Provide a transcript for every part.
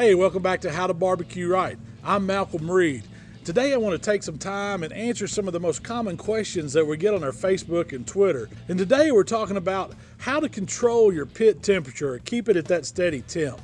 Hey, welcome back to How to Barbecue Right. I'm Malcolm Reed. Today I want to take some time and answer some of the most common questions that we get on our Facebook and Twitter. And today we're talking about how to control your pit temperature and keep it at that steady temp.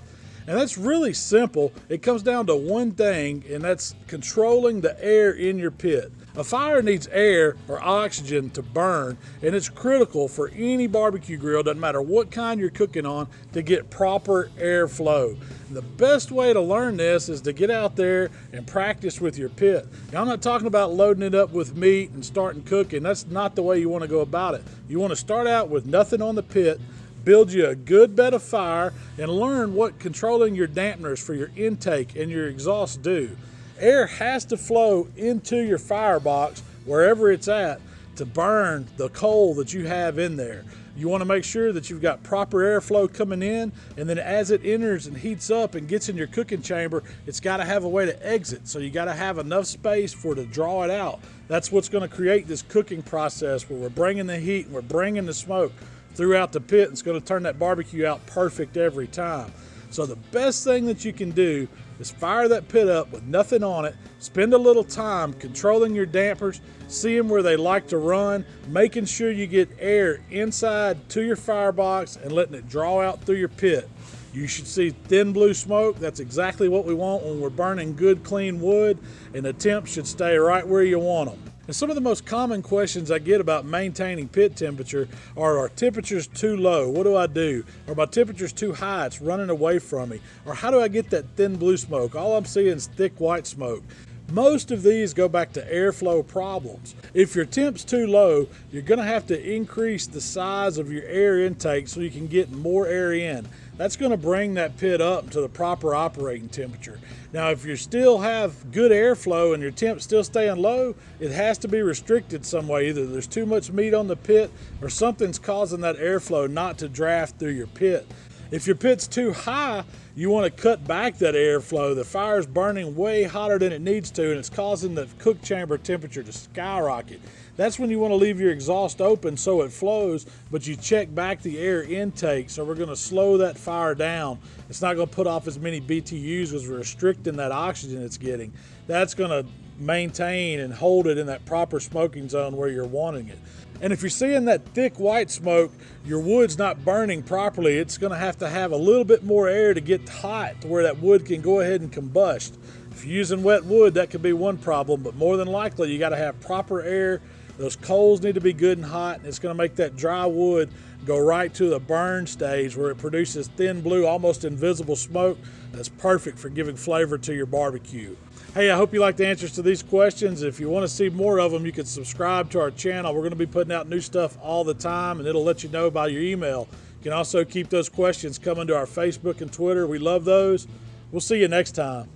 And that's really simple. It comes down to one thing, and that's controlling the air in your pit. A fire needs air or oxygen to burn, and it's critical for any barbecue grill, doesn't matter what kind you're cooking on, to get proper airflow. The best way to learn this is to get out there and practice with your pit. Now, I'm not talking about loading it up with meat and starting cooking. That's not the way you want to go about it. You want to start out with nothing on the pit, build you a good bed of fire, and learn what controlling your dampeners for your intake and your exhaust do. Air has to flow into your firebox, wherever it's at, to burn the coal that you have in there. You want to make sure that you've got proper airflow coming in, and then as it enters and heats up and gets in your cooking chamber, it's got to have a way to exit. So you got to have enough space for it to draw it out. That's what's going to create this cooking process where we're bringing the heat and we're bringing the smoke throughout the pit, and it's going to turn that barbecue out perfect every time. So the best thing that you can do is fire that pit up with nothing on it, spend a little time controlling your dampers, seeing where they like to run, making sure you get air inside to your firebox and letting it draw out through your pit. You should see thin blue smoke. That's exactly what we want when we're burning good clean wood, and the temps should stay right where you want them. And some of the most common questions I get about maintaining pit temperature are temperatures too low? What do I do? Are my temperatures too high? It's running away from me. Or how do I get that thin blue smoke? All I'm seeing is thick white smoke. Most of these go back to airflow problems. If your temp's too low, you're going to have to increase the size of your air intake so you can get more air in. That's going to bring that pit up to the proper operating temperature. Now, if you still have good airflow and your temp's still staying low, it has to be restricted some way. Either there's too much meat on the pit or something's causing that airflow not to draft through your pit. If your pit's too high, you want to cut back that airflow. The fire's burning way hotter than it needs to, and it's causing the cook chamber temperature to skyrocket. That's when you want to leave your exhaust open so it flows, but you check back the air intake. So we're going to slow that fire down. It's not going to put off as many BTUs because we're restricting that oxygen it's getting. That's going to maintain and hold it in that proper smoking zone where you're wanting it. And if you're seeing that thick white smoke, your wood's not burning properly. It's going to have a little bit more air to get hot to where that wood can go ahead and combust. If you're using wet wood, that could be one problem, but more than likely you got to have proper air. Those coals need to be good and hot, and it's going to make that dry wood go right to the burn stage where it produces thin blue, almost invisible smoke. That's perfect for giving flavor to your barbecue. Hey, I hope you like the answers to these questions. If you want to see more of them, you can subscribe to our channel. We're going to be putting out new stuff all the time, and it'll let you know by your email. You can also keep those questions coming to our Facebook and Twitter. We love those. We'll see you next time.